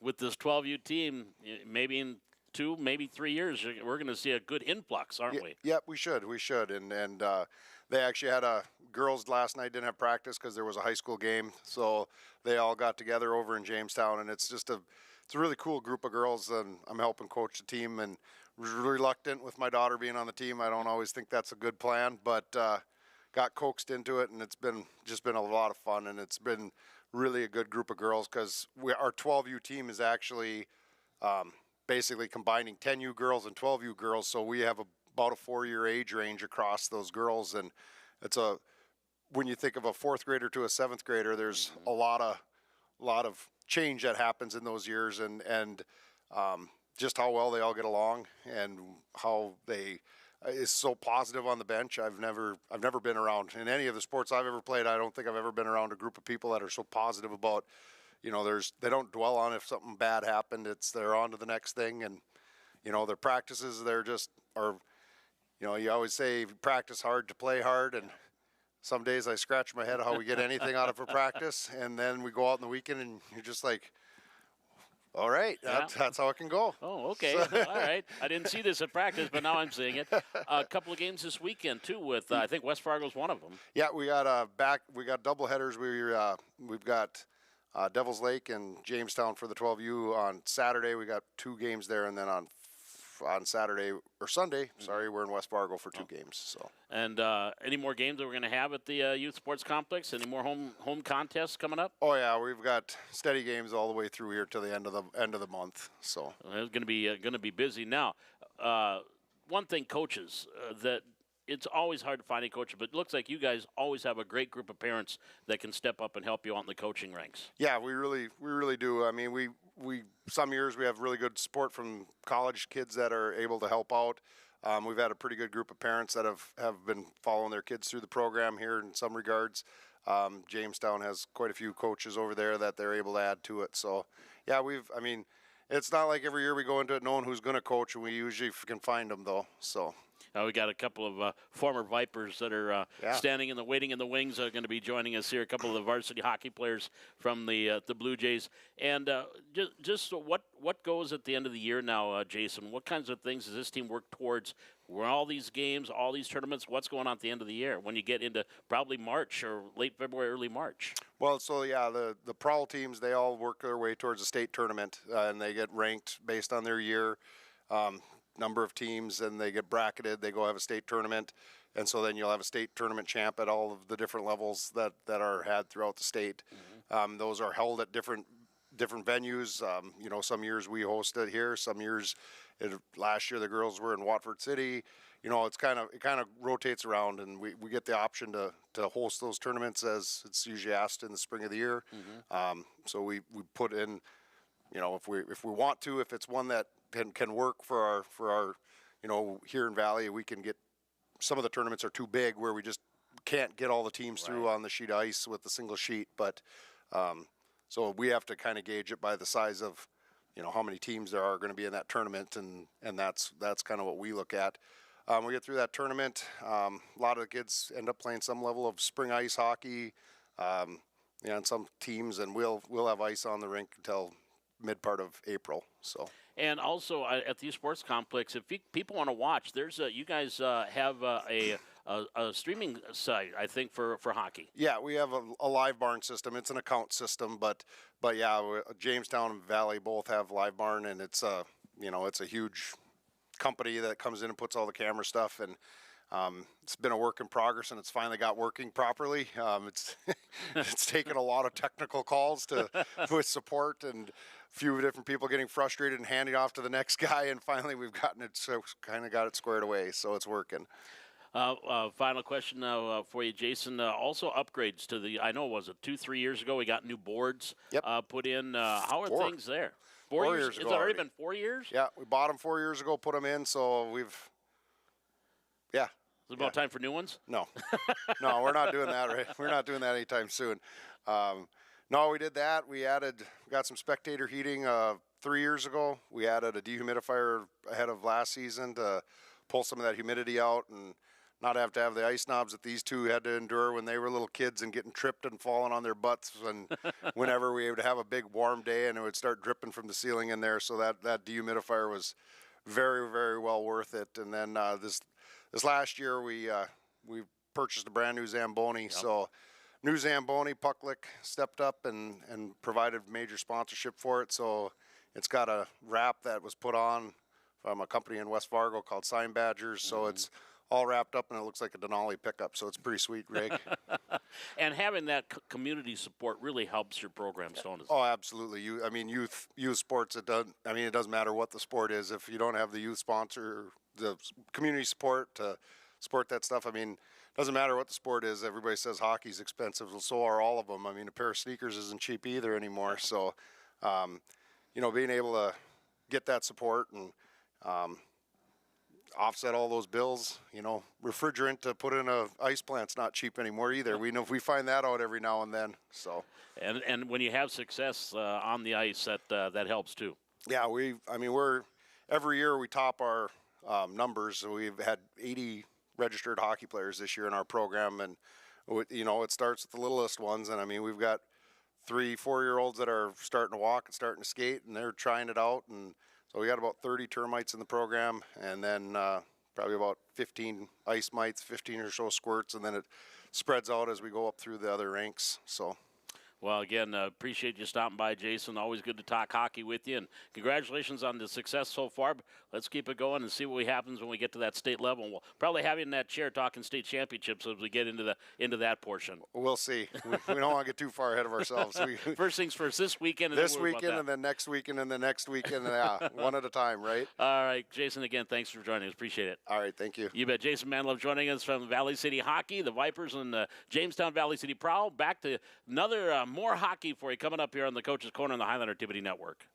with this 12U team, maybe in 2, maybe 3 years, we're going to see a good influx, aren't we? Yep, we should, and they actually had girls last night didn't have practice because there was a high school game, so they all got together over in Jamestown, and it's a really cool group of girls, and I'm helping coach the team, and reluctant with my daughter being on the team. I don't always think that's a good plan, but got coaxed into it, and it's been a lot of fun, and it's been really a good group of girls because our 12U team is actually basically combining 10U girls and 12U girls, so we have about a 4-year age range across those girls, and when you think of a 4th grader to a 7th grader, there's a lot of change that happens in those years, and just how well they all get along, and how they is so positive on the bench. I've never been around in any of the sports I've ever played. I don't think I've ever been around a group of people that are so positive about, you know, they don't dwell on if something bad happened. They're on to the next thing, and you know, their practices, you know, you always say practice hard to play hard, and some days I scratch my head how we get anything out of a practice, and then we go out in the weekend and you're just like, all right, that's how it can go. Oh, okay. All right. I didn't see this at practice, but now I'm seeing it. A couple of games this weekend, too, with I think West Fargo's one of them. Yeah, we got double headers. We've got Devils Lake and Jamestown for the 12U on Saturday. We got 2 games there, and then on Saturday or Sunday, we're in West Fargo for 2 games. So. And any more games that we're going to have at the youth sports complex? Any more home contests coming up? Oh yeah, we've got steady games all the way through here to the end of the month. So it's going to be busy now. One thing, coaches, that it's always hard to find a coach, but it looks like you guys always have a great group of parents that can step up and help you out in the coaching ranks. Yeah, we really do. I mean, we some years we have really good support from college kids that are able to help out. We've had a pretty good group of parents that have been following their kids through the program here in some regards. Jamestown has quite a few coaches over there that they're able to add to it. So, yeah, it's not like every year we go into it knowing who's going to coach, and we usually can find them, though. So. We got a couple of former Vipers that are standing waiting in the wings are going to be joining us here. A couple of the varsity hockey players from the Blue Jays. And just what goes at the end of the year now, Jason? What kinds of things does this team work towards? Were all these games, all these tournaments, what's going on at the end of the year when you get into probably March or late February, early March? Well, so yeah, the Prowl teams, they all work their way towards a state tournament, and they get ranked based on their year. Number of teams, and they get bracketed. They go have a state tournament, and so then you'll have a state tournament champ at all of the different levels that are had throughout the state. Those are held at different venues. You know, some years we host it here. Some years, last year the girls were in Watford City. You know, it kind of rotates around, and we get the option to host those tournaments as it's usually asked in the spring of the year. So we put in, you know, if we want to, if it's one that can work for our, you know, here in Valley, we can get, some of the tournaments are too big where we just can't get all the teams through on the sheet of ice with the single sheet, but so we have to kind of gauge it by the size of, you know, how many teams there are going to be in that tournament, and that's kind of what we look at. We get through that tournament, a lot of the kids end up playing some level of spring ice hockey, and some teams, and we'll have ice on the rink until mid part of April. So. And also at the sports complex, if people want to watch, there's you guys have a streaming site, I think, for hockey. Yeah, we have a live barn system. It's an account system, but yeah, Jamestown and Valley both have live barn, and it's it's a huge company that comes in and puts all the camera stuff, and it's been a work in progress, and it's finally got working properly. It's it's taken a lot of technical calls with support and a few different people getting frustrated and handing off to the next guy, and finally we've gotten it kind of got it squared away, so it's working. Final question for you, Jason. Also upgrades to the, I know, was it 2-3 years ago we got new boards put in. How are things there? 4 years ago. It's already been 4 years? Yeah, we bought them 4 years ago, put them in, so Is it about time for new ones? No, no, we're not doing that. Right, we're not doing that anytime soon. No, we did that. We got some spectator heating 3 years ago. We added a dehumidifier ahead of last season to pull some of that humidity out and not have to have the ice knobs that these two had to endure when they were little kids and getting tripped and falling on their butts. And whenever we would have a big warm day and it would start dripping from the ceiling in there, so that dehumidifier was very, very well worth it. And then this last year we purchased a brand new Zamboni. Yep. So new Zamboni, Pucklick stepped up and provided major sponsorship for it. So it's got a wrap that was put on from a company in West Fargo called Sign Badgers. So it's all wrapped up and it looks like a Denali pickup. So it's pretty sweet, Greg. And having that community support really helps your programs, don't it? Oh, absolutely. Youth sports, it doesn't matter what the sport is. If you don't have the youth sponsor, the community support to support that stuff, doesn't matter what the sport is. Everybody says hockey's expensive, so are all of them. A pair of sneakers isn't cheap either anymore. So, being able to get that support and offset all those bills, refrigerant to put in a ice plant's not cheap anymore either. We know if we find that out every now and then. So, and when you have success on the ice, that helps too. Yeah, we're every year we top our numbers. We've had 80 registered hockey players this year in our program, and it starts with the littlest ones. And we've got 3-4-year-olds that are starting to walk and starting to skate, and they're trying it out. And so we got about 30 termites in the program, and then probably about 15 ice mites, 15 or so squirts, and then it spreads out as we go up through the other ranks. So. Well, again, appreciate you stopping by, Jason. Always good to talk hockey with you, and congratulations on the success so far. Let's keep it going and see what happens when we get to that state level. We'll probably have you in that chair talking state championships as we get into that portion. We'll see. We don't want to get too far ahead of ourselves. First things first, this weekend. This weekend, and then next weekend, and the next weekend. Yeah, one at a time, right? All right, Jason, again, thanks for joining us. Appreciate it. All right, thank you. You bet. Jason Manlove joining us from Valley City Hockey, the Vipers, and the Jamestown Valley City Prowl. Back to another more hockey for you coming up here on the Coach's Corner on the Highlander Activity Network.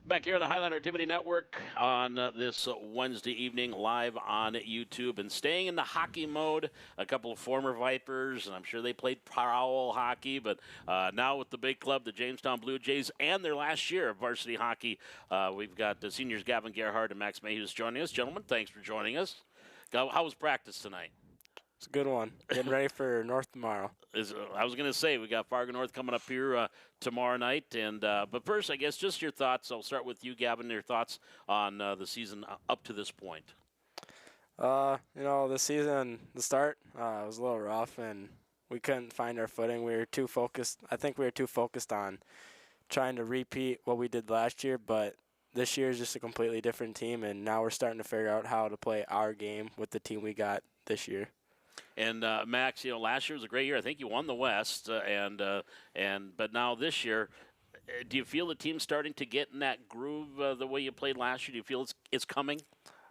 Back here on the Highlander Activity Network on this Wednesday evening, live on YouTube. And staying in the hockey mode, a couple of former Vipers, and I'm sure they played Prowl hockey, but now with the big club, the Jamestown Blue Jays, and their last year of varsity hockey, we've got the seniors Gavin Gerhard and Max Mayhews joining us. Gentlemen, thanks for joining us. How was practice tonight? It's a good one. Getting ready for North tomorrow. I was going to say, we got Fargo North coming up here tomorrow night. And but first, I guess, just your thoughts. I'll start with you, Gavin, your thoughts on the season up to this point. The season, the start was a little rough, and we couldn't find our footing. We were too focused. I think we were too focused on trying to repeat what we did last year, but this year is just a completely different team, and now we're starting to figure out how to play our game with the team we got this year. And Max, last year was a great year. I think you won the West, but now this year, do you feel the team's starting to get in that groove the way you played last year? Do you feel it's coming?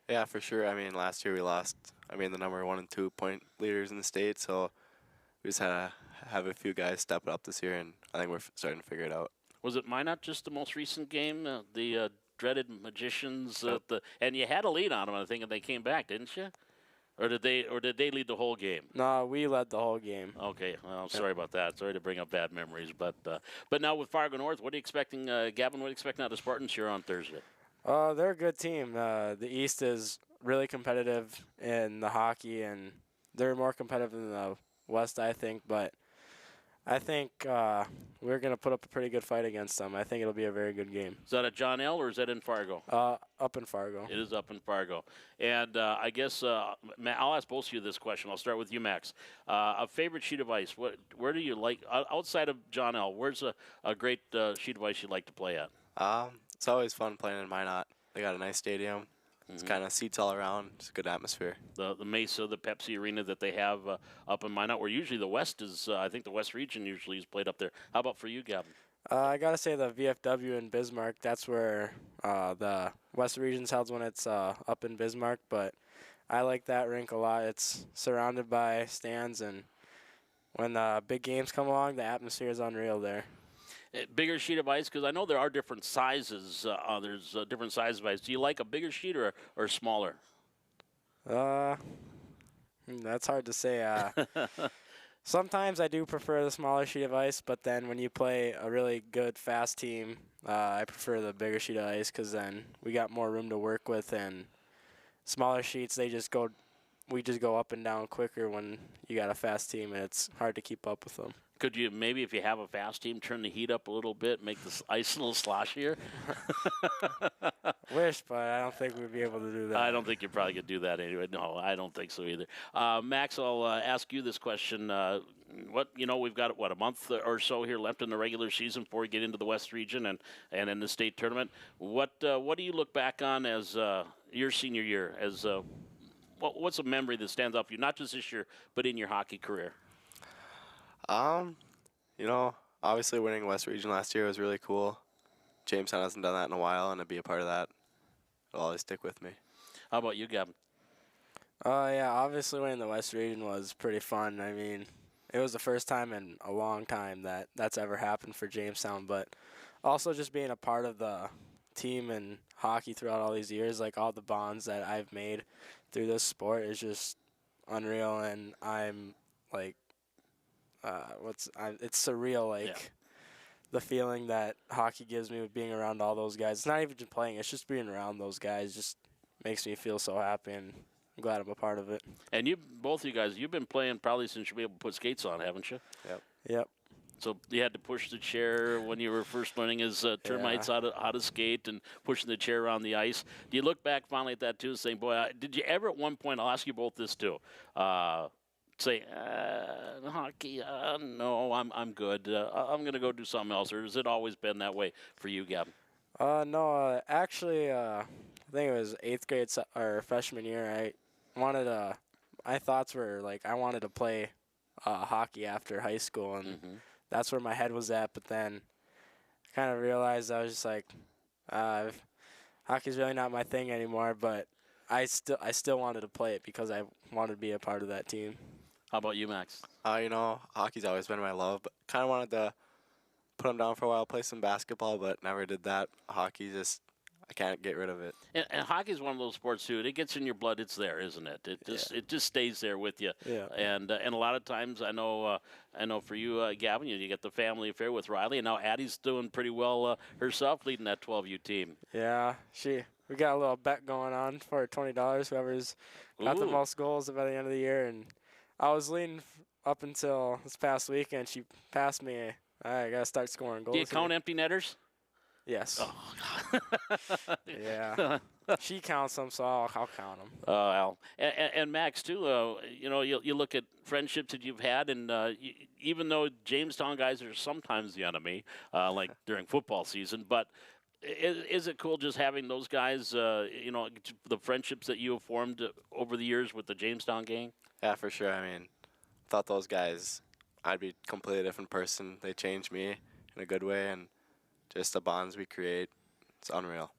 Yeah, for sure. I mean, last year we lost, the number 1 and 2 point leaders in the state, so we just had to have a few guys step it up this year, and I think we're starting to figure it out. Was it Minot just the most recent game, the dreaded Magicians? And you had a lead on them, I think, and they came back, didn't you? Or did they lead the whole game? No, we led the whole game. Okay, well, sorry about that. Sorry to bring up bad memories, but now with Fargo North, what are you expecting, Gavin? What are you expecting out of Spartans here on Thursday? They're a good team. The East is really competitive in the hockey, and they're more competitive than the West, I think. But I think we're going to put up a pretty good fight against them. I think it'll be a very good game. Is that at John L. or is that in Fargo? Up in Fargo. It is up in Fargo. And I guess I'll ask both of you this question. I'll start with you, Max. A favorite sheet of ice. Where do you like, outside of John L., where's a great sheet of ice you'd like to play at? It's always fun playing in Minot. They got a nice stadium. It's kind of seats all around. It's a good atmosphere. The Mesa, the Pepsi Arena that they have up in Minot, where usually the West is, I think the West region usually is played up there. How about for you, Gavin? I got to say the VFW in Bismarck, that's where the West region's held when it's up in Bismarck. But I like that rink a lot. It's surrounded by stands, and when big games come along, the atmosphere is unreal there. Bigger sheet of ice, because I know there are different sizes. There's different sizes of ice. Do you like a bigger sheet or smaller? That's hard to say. Sometimes I do prefer the smaller sheet of ice, but then when you play a really good, fast team, I prefer the bigger sheet of ice because then we got more room to work with. And smaller sheets, we just go up and down quicker when you got a fast team, and it's hard to keep up with them. Could you maybe, if you have a fast team, turn the heat up a little bit, make the ice a little sloshier? Wish, but I don't think we'd be able to do that. I don't think you probably could do that anyway. No, I don't think so either. Max, I'll ask you this question. We've got, a month or so here left in the regular season before we get into the West region and in the state tournament. What do you look back on as your senior year? As what's a memory that stands out for you, not just this year, but in your hockey career? Obviously winning West Region last year was really cool. Jamestown hasn't done that in a while, and to be a part of that, it'll always stick with me. How about you, Gavin? Yeah, obviously winning the West Region was pretty fun. I mean, it was the first time in a long time that's ever happened for Jamestown, but also just being a part of the team and hockey throughout all these years, like all the bonds that I've made through this sport is just unreal, and I'm like, it's surreal, the feeling that hockey gives me with being around all those guys. It's not even just playing, it's just being around those guys just makes me feel so happy, and I'm glad I'm a part of it. And both of you guys, you've been playing probably since you've been able to put skates on, haven't you? Yep. So you had to push the chair when you were first learning as termites how to skate and pushing the chair around the ice. Do you look back finally at that too and saying, boy, did you ever at one point, I'll ask you both this too, say, hockey, no, I'm good. I'm going to go do something else. Or has it always been that way for you, Gavin? No, actually, I think it was 8th grade or freshman year. My thoughts were I wanted to play hockey after high school, and that's where my head was at. But then I kind of realized I was just hockey's really not my thing anymore. But I still wanted to play it because I wanted to be a part of that team. How about you, Max? Hockey's always been my love, but kind of wanted to put them down for a while, play some basketball, but never did that. Hockey, I can't get rid of it. And hockey's one of those sports too. It gets in your blood. It's there, isn't it? It just stays there with you. Yeah. And a lot of times, I know for you, Gavin, you get the family affair with Riley, and now Addie's doing pretty well herself, leading that 12U team. Yeah, we got a little bet going on for $20. Whoever's got the most goals by the end of the year, and I was leading up until this past weekend. She passed me. I got to start scoring goals. Do you count empty netters? Yes. Oh. Yeah. She counts them, so I'll count them. Al. And Max, too, you look at friendships that you've had, and even though Jamestown guys are sometimes the enemy, like during football season, but Is it cool just having those guys, the friendships that you have formed over the years with the Jamestown gang? Yeah, for sure. I mean, without those guys, I'd be a completely different person. They changed me in a good way, and just the bonds we create, it's unreal.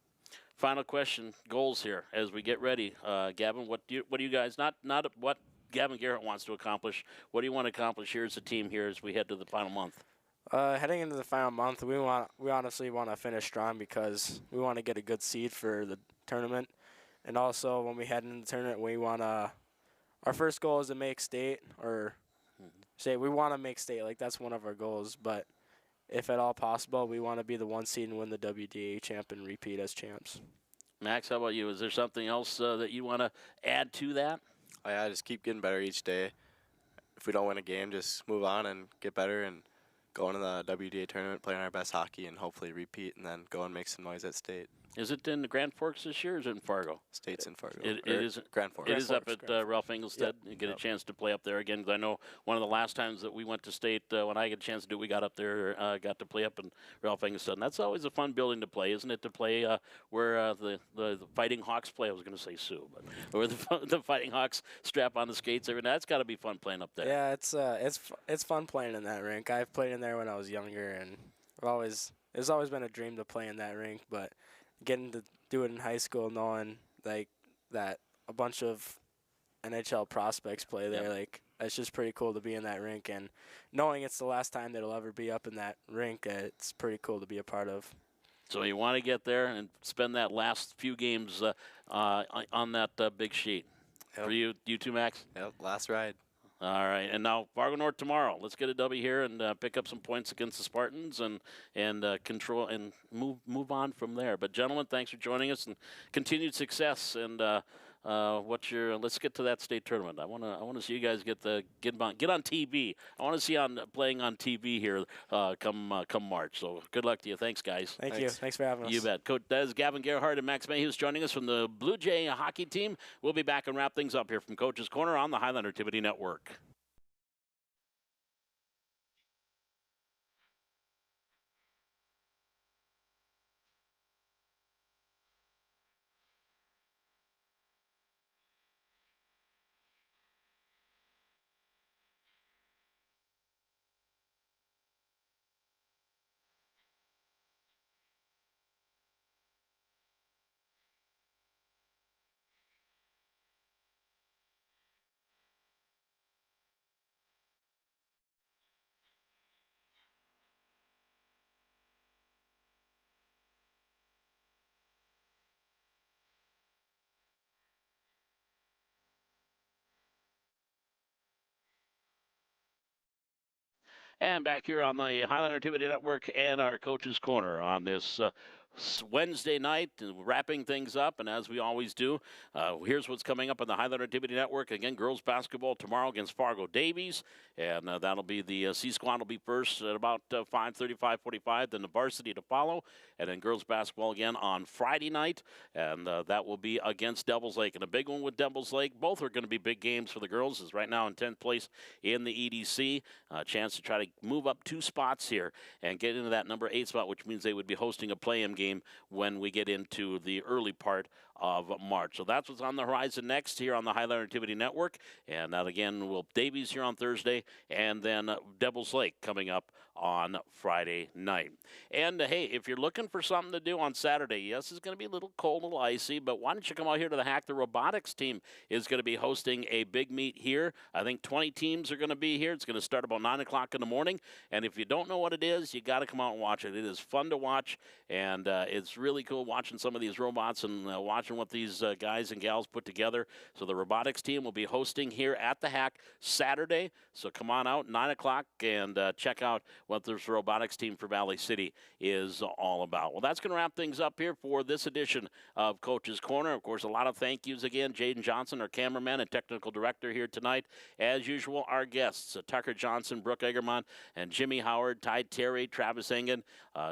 Final question, goals here as we get ready. Gavin, what do you guys, not what Gavin Garrett wants to accomplish, what do you want to accomplish here as a team here as we head to the final month? Heading into the final month, we honestly want to finish strong because we want to get a good seed for the tournament, and also when we head into the tournament, we want to. Our first goal is to make state, or say we want to make state. Like that's one of our goals, but if at all possible, we want to be the 1 seed and win the WDA champ and repeat as champs. Max, how about you? Is there something else that you want to add to that? Oh, yeah, just keep getting better each day. If we don't win a game, just move on and get better and go into the WDA tournament, playing our best hockey, and hopefully repeat, and then go and make some noise at state. Is it in the Grand Forks this year, or is it in Fargo? State's in Fargo. It is Grand Forks. It is up Forks, at Ralph Engelstad. You get a chance to play up there again. 'Cause I know one of the last times that we went to state, when I get a chance to do it, we got up there, got to play up in Ralph Engelstad. And that's always a fun building to play, isn't it? To play where the Fighting Hawks play. I was going to say Sioux, but where the Fighting Hawks strap on the skates every night. That's got to be fun playing up there. Yeah, it's fun playing in that rink. I've played in there when I was younger, and it's always been a dream to play in that rink. But getting to do it in high school, knowing like that a bunch of NHL prospects play there, like it's just pretty cool to be in that rink, and knowing it's the last time that it'll ever be up in that rink, it's pretty cool to be a part of. So you want to get there and spend that last few games on that big sheet. Yep. For you too, Max? Yep, last ride. All right, and now Fargo North tomorrow. Let's get a W here and pick up some points against the Spartans and control and move on from there. But gentlemen, thanks for joining us and continued success. And let's get to that state tournament. I want to see you guys get on TV. I want to see playing on TV here come March. So good luck to you. Thanks, guys. Thank you. Thanks for having us. You bet. Coach Des, Gavin Gerhardt, and Max Mayhews joining us from the Blue Jay hockey team. We'll be back and wrap things up here from Coach's Corner on the Highlander Activity Network. And back here on the Highlander Activity Network and our Coach's Corner on this Wednesday night, wrapping things up. And as we always do, here's what's coming up on the Highlander Activity Network. Again, girls basketball tomorrow against Fargo Davies. And that'll be the C Squad will be first at about 5:30, 5:45. Then the varsity to follow. And then girls basketball again on Friday night. And that will be against Devils Lake. And a big one with Devils Lake. Both are going to be big games for the girls. Is right now in 10th place in the EDC. A chance to try to move up 2 spots here and get into that number 8 spot, which means they would be hosting a play-in game when we get into the early part of March. So that's what's on the horizon next here on the Highlander Activity Network. And that again will Davies here on Thursday, and then Devils Lake coming up on Friday night. And hey, if you're looking for something to do on Saturday, yes, it's going to be a little cold, a little icy, but why don't you come out here to the Hack? The robotics team is going to be hosting a big meet here. I think 20 teams are going to be here. It's going to start about 9 o'clock in the morning. And if you don't know what it is, you got to come out and watch it. It is fun to watch, and it's really cool watching some of these robots and watching what these guys and gals put together. So the robotics team will be hosting here at the Hack Saturday. So come on out, 9 o'clock, and check out what this robotics team for Valley City is all about. Well, that's going to wrap things up here for this edition of Coach's Corner. Of course, a lot of thank yous again. Jaden Johnson, our cameraman and technical director here tonight. As usual, our guests, Tucker Johnson, Brooke Egermont, and Jimmy Howard, Ty Terry, Travis Engen,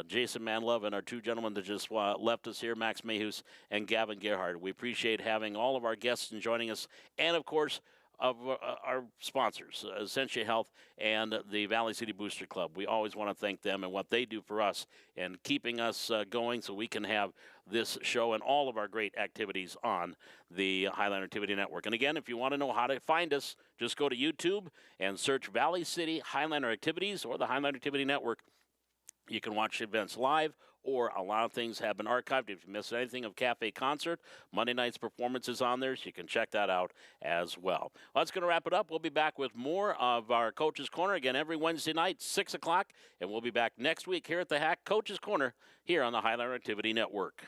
Jason Manlove, and our 2 gentlemen that just left us here, Max Mayhews and Gavin Gerhardt. We appreciate having all of our guests and joining us. And, of course, of our sponsors, Essentia Health and the Valley City Booster Club. We always want to thank them and what they do for us and keeping us going so we can have this show and all of our great activities on the Highliner Activity Network. And again, if you want to know how to find us, just go to YouTube and search Valley City Highliner Activities or the Highliner Activity Network. You can watch events live, or a lot of things have been archived. If you missed anything of Cafe Concert, Monday night's performances on there, so you can check that out as well. Well, that's going to wrap it up. We'll be back with more of our Coach's Corner again every Wednesday night, 6 o'clock, and we'll be back next week here at the Hack Coach's Corner here on the Highliner Activity Network.